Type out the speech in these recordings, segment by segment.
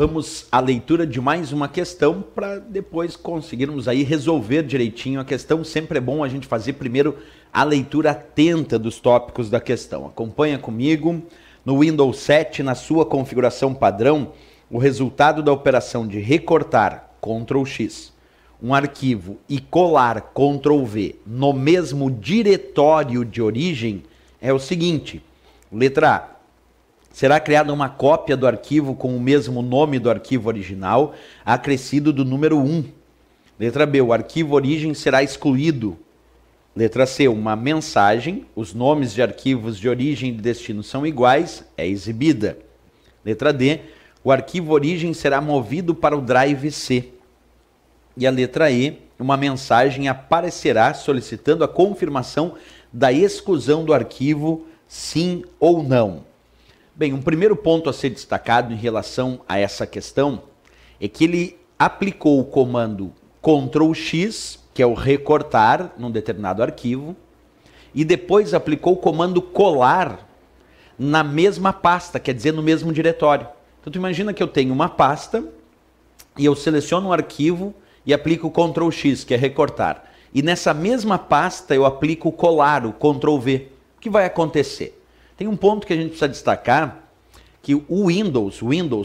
vamos à leitura de mais uma questão para depois conseguirmos aí resolver direitinho a questão. Sempre é bom a gente fazer primeiro a leitura atenta dos tópicos da questão. Acompanha comigo no Windows 7, na sua configuração padrão, o resultado da operação de recortar, Ctrl X, um arquivo e colar, Ctrl V, no mesmo diretório de origem é o seguinte. Letra A. Será criada uma cópia do arquivo com o mesmo nome do arquivo original, acrescido do número 1. Letra B. O arquivo origem será excluído. Letra C. Uma mensagem, os nomes de arquivos de origem e de destino são iguais, é exibida. Letra D. O arquivo origem será movido para o drive C. E a letra E. Uma mensagem aparecerá solicitando a confirmação da exclusão do arquivo, sim ou não. Bem, um primeiro ponto a ser destacado em relação a essa questão é que ele aplicou o comando Ctrl X, que é o recortar num determinado arquivo, e depois aplicou o comando colar na mesma pasta, quer dizer, no mesmo diretório. Então, tu imagina que eu tenho uma pasta e eu seleciono um arquivo e aplico o Ctrl X, que é recortar. E nessa mesma pasta eu aplico o colar, o Ctrl V. O que vai acontecer? Tem um ponto que a gente precisa destacar, que o Windows,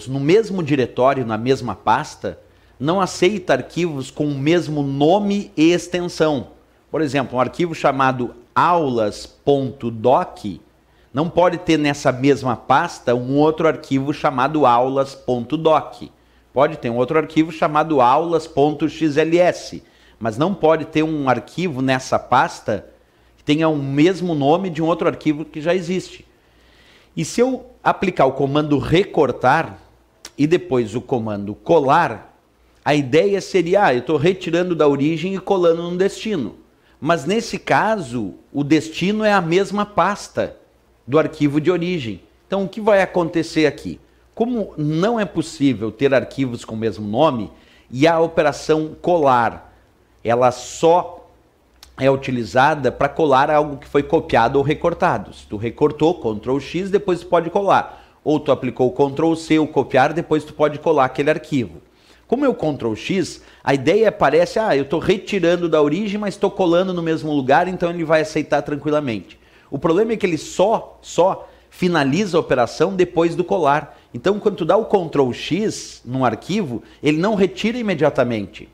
no mesmo diretório, na mesma pasta, não aceita arquivos com o mesmo nome e extensão. Por exemplo, um arquivo chamado aulas.doc não pode ter nessa mesma pasta um outro arquivo chamado aulas.doc. Pode ter um outro arquivo chamado aulas.xls, mas não pode ter um arquivo nessa pasta que tenha o mesmo nome de um outro arquivo que já existe. E se eu aplicar o comando recortar e depois o comando colar, a ideia seria, eu estou retirando da origem e colando no destino. Mas nesse caso, o destino é a mesma pasta do arquivo de origem. Então o que vai acontecer aqui? Como não é possível ter arquivos com o mesmo nome, e a operação colar, ela só é utilizada para colar algo que foi copiado ou recortado. Se tu recortou, Ctrl X, depois tu pode colar. Ou tu aplicou Ctrl C, o copiar, depois tu pode colar aquele arquivo. Como é o Ctrl X, a ideia parece, eu estou retirando da origem, mas estou colando no mesmo lugar, então ele vai aceitar tranquilamente. O problema é que ele só finaliza a operação depois do colar. Então, quando tu dá o Ctrl X num arquivo, ele não retira imediatamente.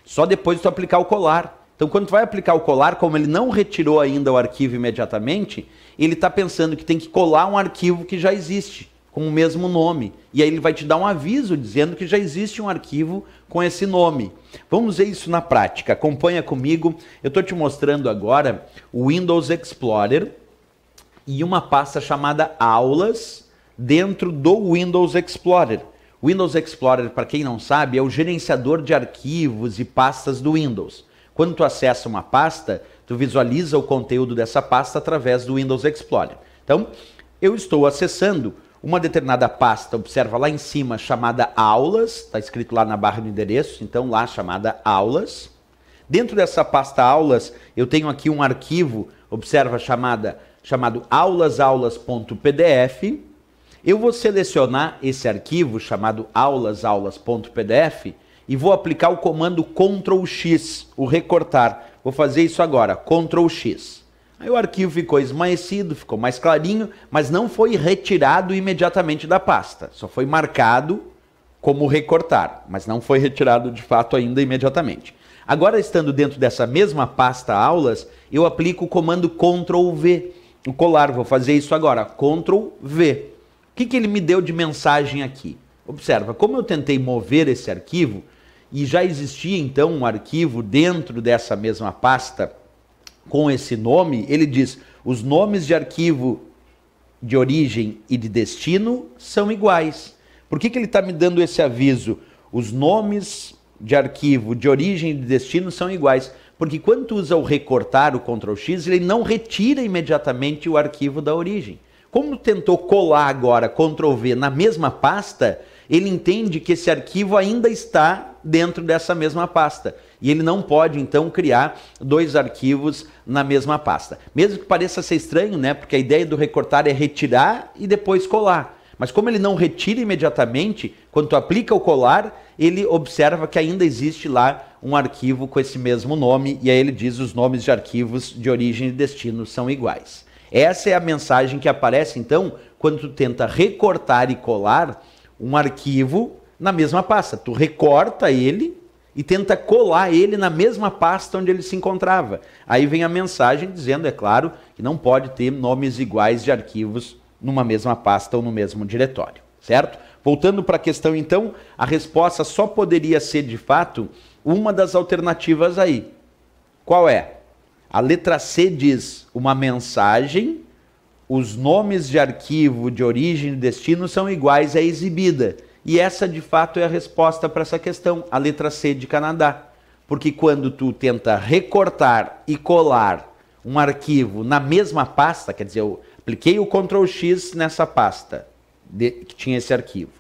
Só depois de tu aplicar o colar. Então, quando tu vai aplicar o colar, como ele não retirou ainda o arquivo imediatamente, ele está pensando que tem que colar um arquivo que já existe, com o mesmo nome. E aí ele vai te dar um aviso dizendo que já existe um arquivo com esse nome. Vamos ver isso na prática. Acompanha comigo. Eu estou te mostrando agora o Windows Explorer e uma pasta chamada Aulas dentro do Windows Explorer. O Windows Explorer, para quem não sabe, é o gerenciador de arquivos e pastas do Windows. Quando tu acessa uma pasta, tu visualiza o conteúdo dessa pasta através do Windows Explorer. Então, eu estou acessando uma determinada pasta, observa lá em cima, chamada Aulas, está escrito lá na barra do endereço, então lá chamada Aulas. Dentro dessa pasta Aulas, eu tenho aqui um arquivo, observa, chamado aulas.pdf. Eu vou selecionar esse arquivo, chamado aulas.pdf, e vou aplicar o comando Ctrl X, o recortar. Vou fazer isso agora, Ctrl X. Aí o arquivo ficou esmaecido, ficou mais clarinho, mas não foi retirado imediatamente da pasta. Só foi marcado como recortar, mas não foi retirado de fato ainda imediatamente. Agora, estando dentro dessa mesma pasta aulas, eu aplico o comando Ctrl V, o colar. Vou fazer isso agora, Ctrl V. O que ele me deu de mensagem aqui? Observa, como eu tentei mover esse arquivo, e já existia então um arquivo dentro dessa mesma pasta com esse nome, ele diz, os nomes de arquivo de origem e de destino são iguais. Por que ele está me dando esse aviso? Os nomes de arquivo de origem e de destino são iguais. Porque quando tu usa o recortar, o Ctrl X, ele não retira imediatamente o arquivo da origem. Como tentou colar agora Ctrl V na mesma pasta, ele entende que esse arquivo ainda está dentro dessa mesma pasta. E ele não pode, então, criar dois arquivos na mesma pasta. Mesmo que pareça ser estranho, né? Porque a ideia do recortar é retirar e depois colar. Mas como ele não retira imediatamente, quando tu aplica o colar, ele observa que ainda existe lá um arquivo com esse mesmo nome, e aí ele diz os nomes de arquivos de origem e destino são iguais. Essa é a mensagem que aparece, então, quando tu tenta recortar e colar um arquivo na mesma pasta. Tu recorta ele e tenta colar ele na mesma pasta onde ele se encontrava. Aí vem a mensagem dizendo, é claro, que não pode ter nomes iguais de arquivos numa mesma pasta ou no mesmo diretório, certo? Voltando para a questão, então, a resposta só poderia ser, de fato, uma das alternativas aí. Qual é? A letra C diz uma mensagem, os nomes de arquivo de origem e destino são iguais à exibida. E essa, de fato, é a resposta para essa questão, a letra C de Canadá. Porque quando tu tenta recortar e colar um arquivo na mesma pasta, quer dizer, eu apliquei o Ctrl X nessa pasta que tinha esse arquivo,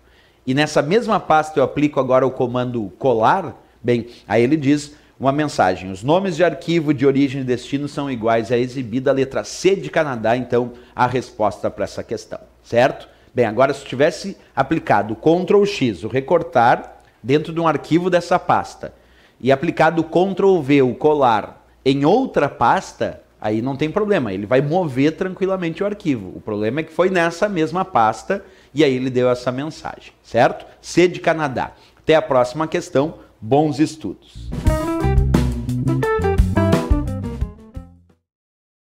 e nessa mesma pasta eu aplico agora o comando colar, bem, aí ele diz uma mensagem, os nomes de arquivo de origem e destino são iguais à exibida, a letra C de Canadá, então, a resposta para essa questão, certo? Bem, agora se tivesse aplicado o Ctrl X, o recortar, dentro de um arquivo dessa pasta, e aplicado o Ctrl V, o colar, em outra pasta, aí não tem problema, ele vai mover tranquilamente o arquivo. O problema é que foi nessa mesma pasta e aí ele deu essa mensagem, certo? C de Canadá. Até a próxima questão, bons estudos.